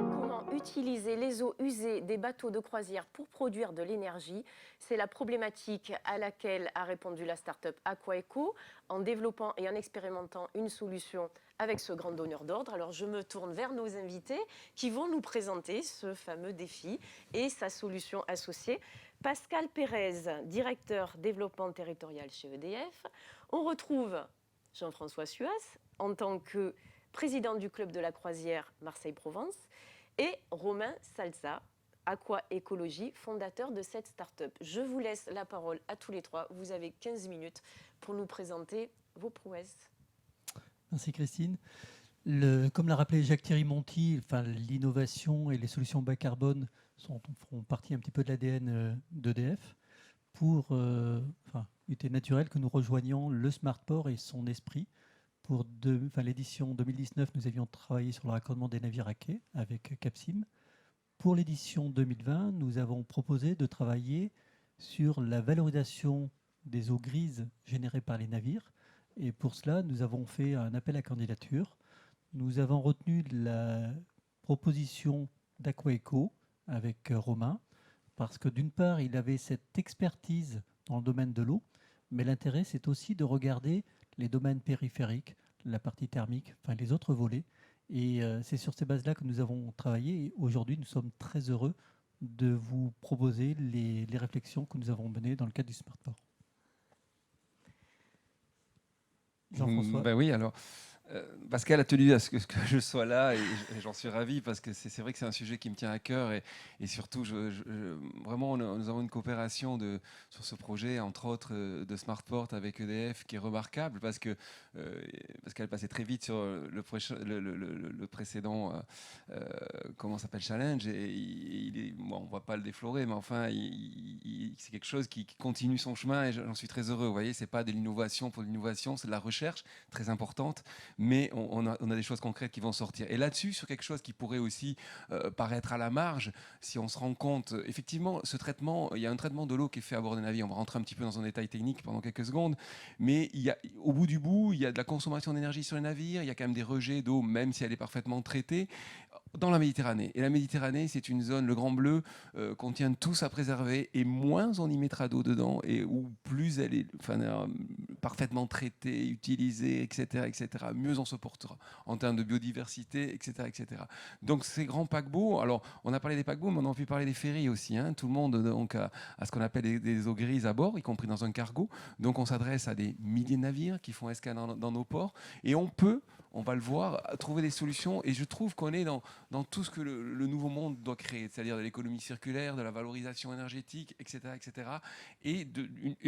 Comment utiliser les eaux usées des bateaux de croisière pour produire de l'énergie? C'est la problématique à laquelle a répondu la start-up Aquaeco en développant et en expérimentant une solution avec ce grand donneur d'ordre. Alors je me tourne vers nos invités qui vont nous présenter ce fameux défi et sa solution associée. Pascal Pérez, directeur développement territorial chez EDF. On retrouve Jean-François Suas en tant que président du club de la croisière Marseille-Provence et Romain Salza, Aquaécologie, fondateur de cette start-up. Je vous laisse la parole à tous les trois. Vous avez 15 minutes pour nous présenter vos prouesses. Merci Christine. Comme l'a rappelé Jacques-Thierry Monti, l'innovation et les solutions bas carbone font partie un petit peu de l'ADN d'EDF. Il était naturel que nous rejoignions le Smartport et son esprit. Pour l'édition 2019, nous avions travaillé sur le raccordement des navires à quai avec Capsim. Pour l'édition 2020, nous avons proposé de travailler sur la valorisation des eaux grises générées par les navires. Et pour cela, nous avons fait un appel à candidature. Nous avons retenu la proposition d'Aquaeco avec Romain, parce que d'une part, il avait cette expertise dans le domaine de l'eau, mais l'intérêt, c'est aussi de regarder les domaines périphériques, la partie thermique, les autres volets. Et c'est sur ces bases-là que nous avons travaillé. Et aujourd'hui, nous sommes très heureux de vous proposer les réflexions que nous avons menées dans le cadre du Smartport. Jean-François. Ben oui, alors Pascal a tenu à ce que je sois là et j'en suis ravi parce que c'est vrai que c'est un sujet qui me tient à cœur et surtout, vraiment, nous avons une coopération sur ce projet, entre autres de Smartport avec EDF, qui est remarquable parce qu'elle passait très vite sur le précédent comment s'appelle, Challenge et bon, on ne va pas le déflorer, mais enfin, c'est quelque chose qui continue son chemin et j'en suis très heureux. Vous voyez, c'est pas de l'innovation pour l'innovation, c'est de la recherche très importante. Mais on a des choses concrètes qui vont sortir. Et là-dessus, sur quelque chose qui pourrait aussi paraître à la marge, si on se rend compte, effectivement, ce traitement, il y a un traitement de l'eau qui est fait à bord des navires. On va rentrer un petit peu dans un détail technique pendant quelques secondes, mais au bout du bout, il y a de la consommation d'énergie sur les navires, il y a quand même des rejets d'eau, même si elle est parfaitement traitée, dans la Méditerranée. Et la Méditerranée, c'est une zone, le Grand Bleu, qu'on tient tous à préserver, et moins on y mettra d'eau dedans, et ou plus elle est parfaitement traitée, utilisée, etc., mieux on se portera en termes de biodiversité, etc., etc. Donc ces grands paquebots, alors on a parlé des paquebots, mais on a pu parler des ferries aussi. Hein. Tout le monde donc a ce qu'on appelle des eaux grises à bord, y compris dans un cargo. Donc on s'adresse à des milliers de navires qui font escale dans nos ports, et on va le voir, trouver des solutions. Et je trouve qu'on est dans tout ce que le nouveau monde doit créer, c'est-à-dire de l'économie circulaire, de la valorisation énergétique, etc., et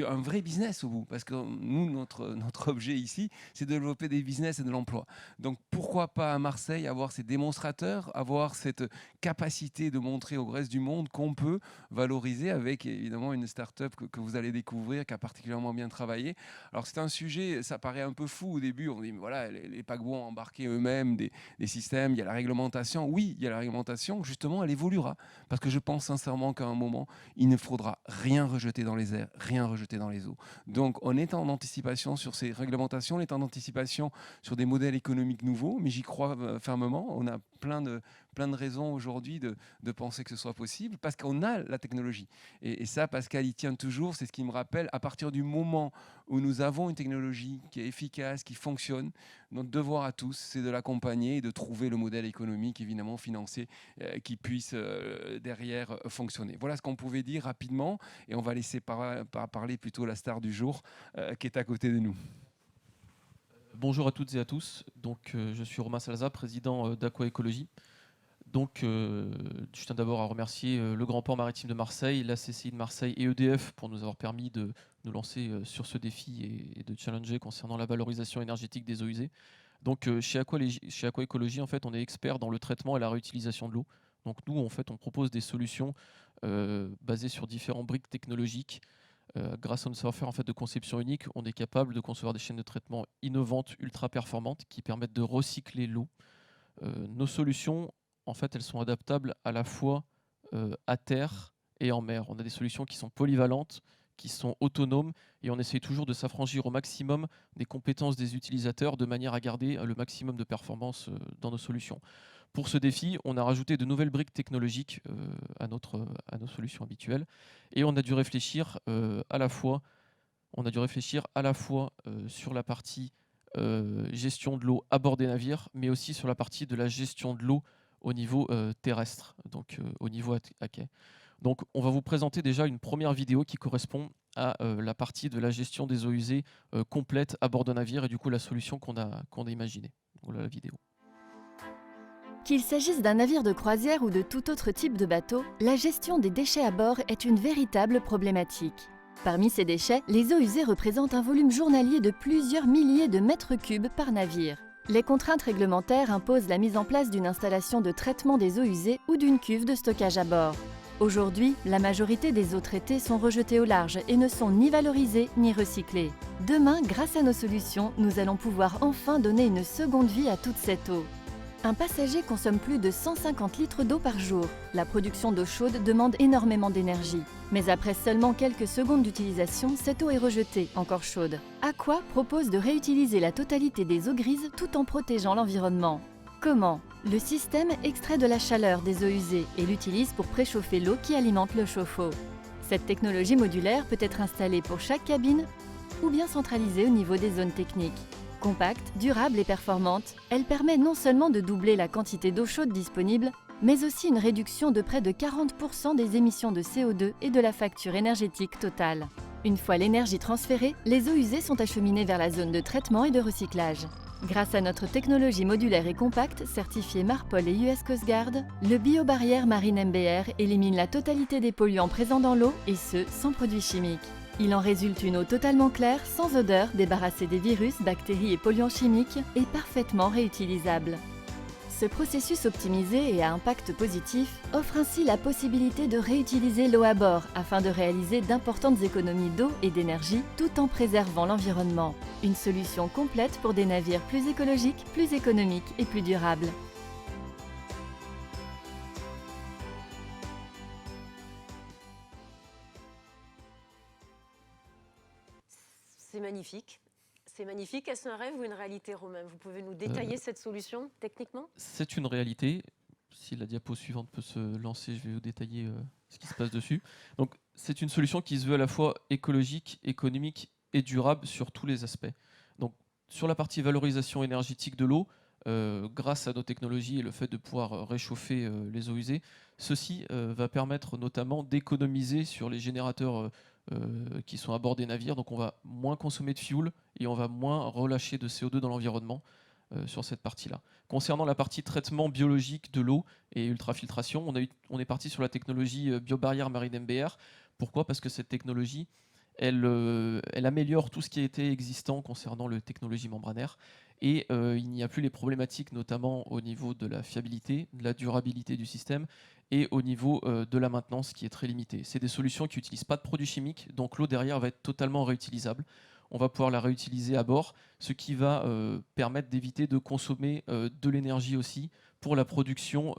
un vrai business au bout. Parce que nous, notre objet ici, c'est de développer des business et de l'emploi. Donc pourquoi pas à Marseille avoir ces démonstrateurs, avoir cette capacité de montrer au reste du monde qu'on peut valoriser avec évidemment une start-up que vous allez découvrir, qui a particulièrement bien travaillé. Alors c'est un sujet, ça paraît un peu fou au début, on dit mais voilà, les paquebots ont embarqué eux-mêmes des systèmes, il y a la réglementation. Oui, il y a la réglementation, justement, elle évoluera. Parce que je pense sincèrement qu'à un moment, il ne faudra rien rejeter dans les airs, rien rejeter dans les eaux. Donc on est en anticipation sur ces réglementations, on est en anticipation sur des modèles économiques nouveaux, mais j'y crois fermement. On a plein de raisons aujourd'hui de penser que ce soit possible, parce qu'on a la technologie. Et ça, Pascal y tient toujours, c'est ce qui me rappelle, à partir du moment où nous avons une technologie qui est efficace, qui fonctionne, notre devoir à tous, c'est de l'accompagner et de trouver le modèle économique, évidemment financier, qui puisse derrière fonctionner. Voilà ce qu'on pouvait dire rapidement, et on va laisser parler plutôt la star du jour qui est à côté de nous. Bonjour à toutes et à tous. Donc, je suis Romain Salza, président d'Aquaécologie. Donc, je tiens d'abord à remercier le Grand Port Maritime de Marseille, la CCI de Marseille et EDF pour nous avoir permis de nous lancer sur ce défi et de challenger concernant la valorisation énergétique des eaux usées. Donc, chez Aquaécologie, en fait, on est expert dans le traitement et la réutilisation de l'eau. Donc, nous, en fait, on propose des solutions basées sur différents briques technologiques. Grâce à un savoir-faire en fait, de conception unique, on est capable de concevoir des chaînes de traitement innovantes, ultra performantes, qui permettent de recycler l'eau. Nos solutions, en fait, elles sont adaptables à la fois à terre et en mer. On a des solutions qui sont polyvalentes, qui sont autonomes et on essaye toujours de s'affranchir au maximum des compétences des utilisateurs de manière à garder le maximum de performance dans nos solutions. Pour ce défi, on a rajouté de nouvelles briques technologiques à nos solutions habituelles et on a dû réfléchir à la fois sur la partie gestion de l'eau à bord des navires, mais aussi sur la partie de la gestion de l'eau au niveau terrestre, donc au niveau à quai. Donc on va vous présenter déjà une première vidéo qui correspond à la partie de la gestion des eaux usées complète à bord d'un navire et du coup la solution qu'on a imaginée. Voilà la vidéo. Qu'il s'agisse d'un navire de croisière ou de tout autre type de bateau, la gestion des déchets à bord est une véritable problématique. Parmi ces déchets, les eaux usées représentent un volume journalier de plusieurs milliers de mètres cubes par navire. Les contraintes réglementaires imposent la mise en place d'une installation de traitement des eaux usées ou d'une cuve de stockage à bord. Aujourd'hui, la majorité des eaux traitées sont rejetées au large et ne sont ni valorisées ni recyclées. Demain, grâce à nos solutions, nous allons pouvoir enfin donner une seconde vie à toute cette eau. Un passager consomme plus de 150 litres d'eau par jour. La production d'eau chaude demande énormément d'énergie. Mais après seulement quelques secondes d'utilisation, cette eau est rejetée, encore chaude. Aqua propose de réutiliser la totalité des eaux grises tout en protégeant l'environnement. Comment ? Le système extrait de la chaleur des eaux usées et l'utilise pour préchauffer l'eau qui alimente le chauffe-eau. Cette technologie modulaire peut être installée pour chaque cabine ou bien centralisée au niveau des zones techniques. Compacte, durable et performante, elle permet non seulement de doubler la quantité d'eau chaude disponible, mais aussi une réduction de près de 40% des émissions de CO2 et de la facture énergétique totale. Une fois l'énergie transférée, les eaux usées sont acheminées vers la zone de traitement et de recyclage. Grâce à notre technologie modulaire et compacte, certifiée Marpol et US Coast Guard, le biobarrière Marine MBR élimine la totalité des polluants présents dans l'eau, et ce, sans produits chimiques. Il en résulte une eau totalement claire, sans odeur, débarrassée des virus, bactéries et polluants chimiques, et parfaitement réutilisable. Ce processus optimisé et à impact positif offre ainsi la possibilité de réutiliser l'eau à bord afin de réaliser d'importantes économies d'eau et d'énergie tout en préservant l'environnement. Une solution complète pour des navires plus écologiques, plus économiques et plus durables. C'est magnifique. C'est magnifique. Est-ce un rêve ou une réalité, Romain ? Vous pouvez nous détailler cette solution techniquement ? C'est une réalité. Si la diapo suivante peut se lancer, je vais vous détailler ce qui se passe dessus. Donc, c'est une solution qui se veut à la fois écologique, économique et durable sur tous les aspects. Donc, sur la partie valorisation énergétique de l'eau, grâce à nos technologies et le fait de pouvoir réchauffer les eaux usées, ceci va permettre notamment d'économiser sur les générateurs qui sont à bord des navires. Donc on va moins consommer de fuel et on va moins relâcher de CO2 dans l'environnement sur cette partie-là. Concernant la partie traitement biologique de l'eau et ultrafiltration, on est parti sur la technologie biobarrière Marine MBR. Pourquoi ? Parce que cette technologie, elle améliore tout ce qui a été existant concernant les technologies membranaires et il n'y a plus les problématiques notamment au niveau de la fiabilité, de la durabilité du système et au niveau de la maintenance qui est très limitée. C'est des solutions qui n'utilisent pas de produits chimiques, donc l'eau derrière va être totalement réutilisable. On va pouvoir la réutiliser à bord, ce qui va permettre d'éviter de consommer de l'énergie aussi pour la production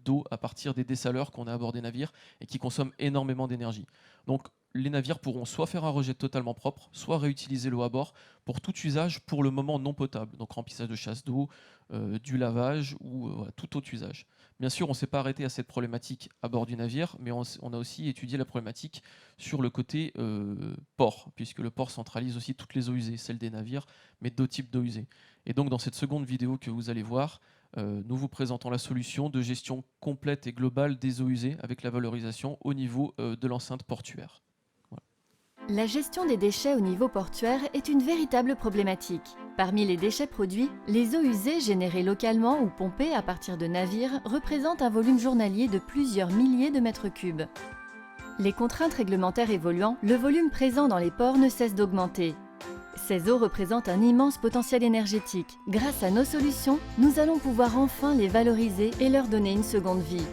d'eau à partir des dessaleurs qu'on a à bord des navires et qui consomment énormément d'énergie. Donc les navires pourront soit faire un rejet totalement propre, soit réutiliser l'eau à bord pour tout usage pour le moment non potable, donc remplissage de chasse d'eau, du lavage ou tout autre usage. Bien sûr, on ne s'est pas arrêté à cette problématique à bord du navire, mais on a aussi étudié la problématique sur le côté port, puisque le port centralise aussi toutes les eaux usées, celles des navires, mais d'autres types d'eau usées. Et donc dans cette seconde vidéo que vous allez voir, nous vous présentons la solution de gestion complète et globale des eaux usées avec la valorisation au niveau de l'enceinte portuaire. La gestion des déchets au niveau portuaire est une véritable problématique. Parmi les déchets produits, les eaux usées générées localement ou pompées à partir de navires représentent un volume journalier de plusieurs milliers de mètres cubes. Les contraintes réglementaires évoluant, le volume présent dans les ports ne cesse d'augmenter. Ces eaux représentent un immense potentiel énergétique. Grâce à nos solutions, nous allons pouvoir enfin les valoriser et leur donner une seconde vie.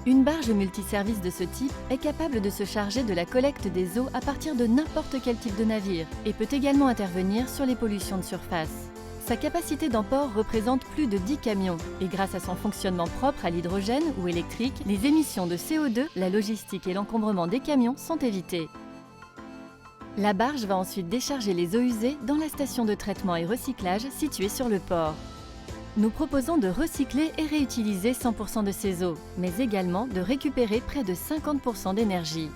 Une barge multiservice de ce type est capable de se charger de la collecte des eaux à partir de n'importe quel type de navire et peut également intervenir sur les pollutions de surface. Sa capacité d'emport représente plus de 10 camions et grâce à son fonctionnement propre à l'hydrogène ou électrique, les émissions de CO2, la logistique et l'encombrement des camions sont évitées. La barge va ensuite décharger les eaux usées dans la station de traitement et recyclage située sur le port. Nous proposons de recycler et réutiliser 100% de ces eaux, mais également de récupérer près de 50% d'énergie.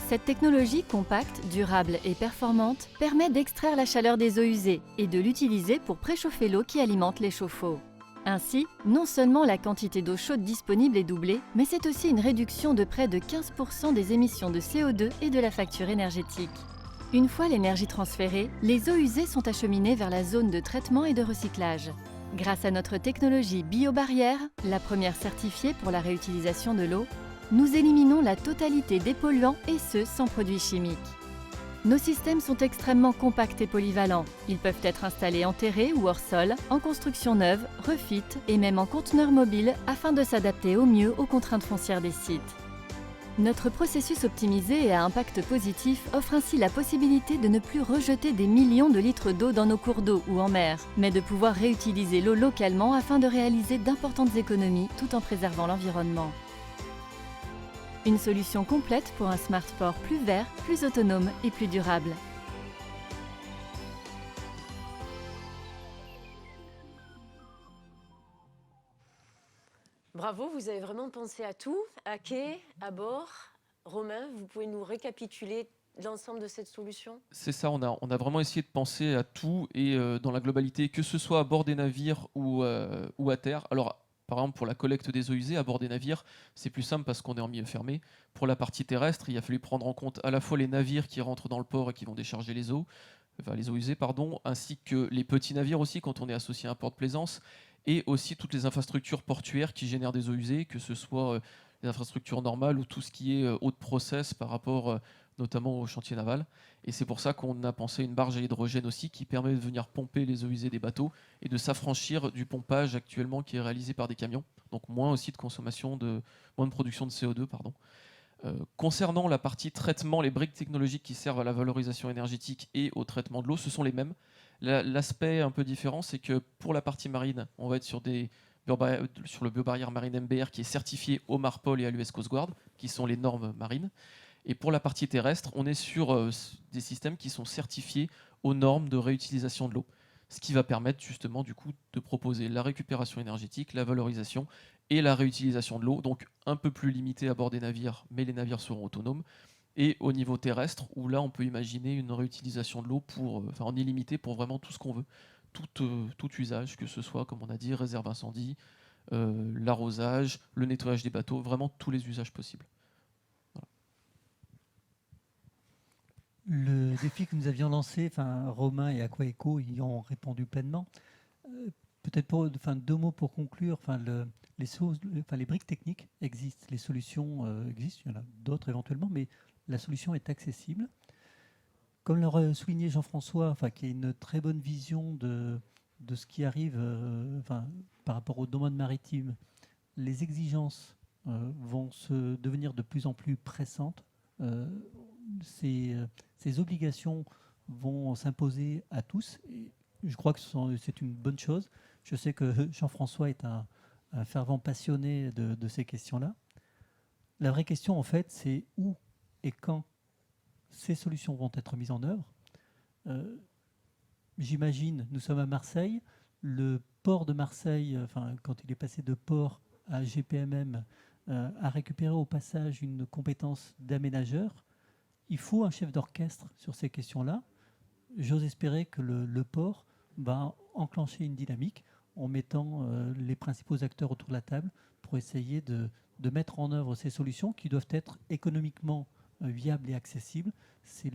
Cette technologie compacte, durable et performante permet d'extraire la chaleur des eaux usées et de l'utiliser pour préchauffer l'eau qui alimente les chauffe-eau. Ainsi, non seulement la quantité d'eau chaude disponible est doublée, mais c'est aussi une réduction de près de 15% des émissions de CO2 et de la facture énergétique. Une fois l'énergie transférée, les eaux usées sont acheminées vers la zone de traitement et de recyclage. Grâce à notre technologie BioBarrière, la première certifiée pour la réutilisation de l'eau, nous éliminons la totalité des polluants et ce sans produits chimiques. Nos systèmes sont extrêmement compacts et polyvalents. Ils peuvent être installés en terré ou hors sol, en construction neuve, refit et même en conteneurs mobiles afin de s'adapter au mieux aux contraintes foncières des sites. Notre processus optimisé et à impact positif offre ainsi la possibilité de ne plus rejeter des millions de litres d'eau dans nos cours d'eau ou en mer, mais de pouvoir réutiliser l'eau localement afin de réaliser d'importantes économies tout en préservant l'environnement. Une solution complète pour un smart port plus vert, plus autonome et plus durable. Bravo, vous avez vraiment pensé à tout, à quai, à bord. Romain, vous pouvez nous récapituler l'ensemble de cette solution? C'est ça, on a vraiment essayé de penser à tout et dans la globalité, que ce soit à bord des navires ou à terre. Alors, par exemple, pour la collecte des eaux usées, à bord des navires, c'est plus simple parce qu'on est en milieu fermé. Pour la partie terrestre, il a fallu prendre en compte à la fois les navires qui rentrent dans le port et qui vont décharger les eaux usées, ainsi que les petits navires aussi, quand on est associé à un port de plaisance, et aussi toutes les infrastructures portuaires qui génèrent des eaux usées, que ce soit les infrastructures normales ou tout ce qui est eau de process par rapport notamment au chantier naval. Et c'est pour ça qu'on a pensé une barge à hydrogène aussi qui permet de venir pomper les eaux usées des bateaux et de s'affranchir du pompage actuellement qui est réalisé par des camions. Donc moins aussi de consommation, moins de production de CO2, pardon. Concernant la partie traitement, les briques technologiques qui servent à la valorisation énergétique et au traitement de l'eau, ce sont les mêmes. L'aspect un peu différent, c'est que pour la partie marine, on va être sur le BioBarrière Marine MBR qui est certifié au MARPOL et à l'US Coast Guard, qui sont les normes marines. Et pour la partie terrestre, on est sur des systèmes qui sont certifiés aux normes de réutilisation de l'eau. Ce qui va permettre justement du coup de proposer la récupération énergétique, la valorisation et la réutilisation de l'eau, donc un peu plus limité à bord des navires, mais les navires seront autonomes. Et au niveau terrestre, où là on peut imaginer une réutilisation de l'eau en illimité pour vraiment tout ce qu'on veut, tout usage, que ce soit, comme on a dit, réserve incendie, l'arrosage, le nettoyage des bateaux, vraiment tous les usages possibles. Le défi que nous avions lancé, Romain et Aquaeco y ont répondu pleinement. Peut-être 2 mots pour conclure. Les briques techniques existent, les solutions existent, il y en a d'autres éventuellement, mais la solution est accessible. Comme l'a souligné Jean-François, qui a une très bonne vision de ce qui arrive par rapport au domaine maritime, les exigences vont se devenir de plus en plus pressantes. Ces obligations vont s'imposer à tous. Et je crois que c'est une bonne chose. Je sais que Jean-François est un fervent passionné de ces questions-là. La vraie question, en fait, c'est où et quand ces solutions vont être mises en œuvre. J'imagine, nous sommes à Marseille, le port de Marseille, quand il est passé de port à GPMM, a récupéré au passage une compétence d'aménageur. Il faut un chef d'orchestre sur ces questions-là. J'ose espérer que le port va enclencher une dynamique en mettant les principaux acteurs autour de la table pour essayer de mettre en œuvre ces solutions qui doivent être économiquement viables et accessibles. C'est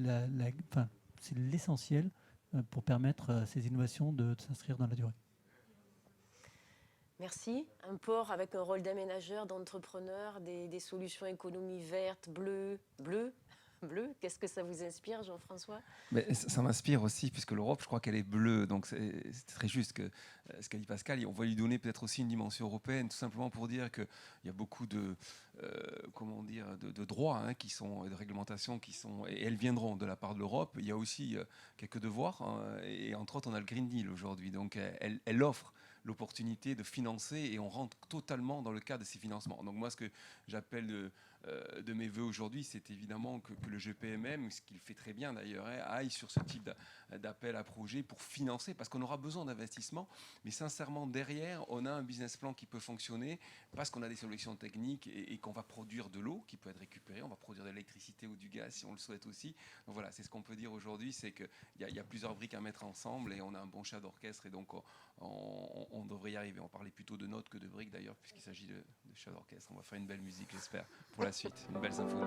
l'essentiel pour permettre à ces innovations de s'inscrire dans la durée. Merci. Un port avec un rôle d'aménageur, d'entrepreneur, des solutions économie verte, bleue. Qu'est-ce que ça vous inspire, Jean-François? Mais ça m'inspire aussi, puisque l'Europe, je crois qu'elle est bleue. Donc c'est très juste que ce qu'a dit Pascal. On va lui donner peut-être aussi une dimension européenne, tout simplement pour dire qu'il y a beaucoup de droits qui sont, de réglementations qui sont, et elles viendront de la part de l'Europe. Il y a aussi quelques devoirs, et entre autres, on a le Green Deal aujourd'hui. Donc elle offre l'opportunité de financer et on rentre totalement dans le cadre de ces financements. Donc moi, ce que j'appelle de mes voeux aujourd'hui, c'est évidemment que le GPMM, ce qu'il fait très bien d'ailleurs, aille sur ce type d'appel à projet pour financer, parce qu'on aura besoin d'investissement, mais sincèrement, derrière, on a un business plan qui peut fonctionner, parce qu'on a des solutions techniques et qu'on va produire de l'eau qui peut être récupérée, on va produire de l'électricité ou du gaz si on le souhaite aussi. Donc voilà, c'est ce qu'on peut dire aujourd'hui, c'est qu'il y a plusieurs briques à mettre ensemble et on a un bon chef d'orchestre et donc on devrait y arriver. On parlait plutôt de notes que de briques d'ailleurs, puisqu'il s'agit de chef d'orchestre. On va faire une belle musique, j'espère, pour la suite, une belle symphonie.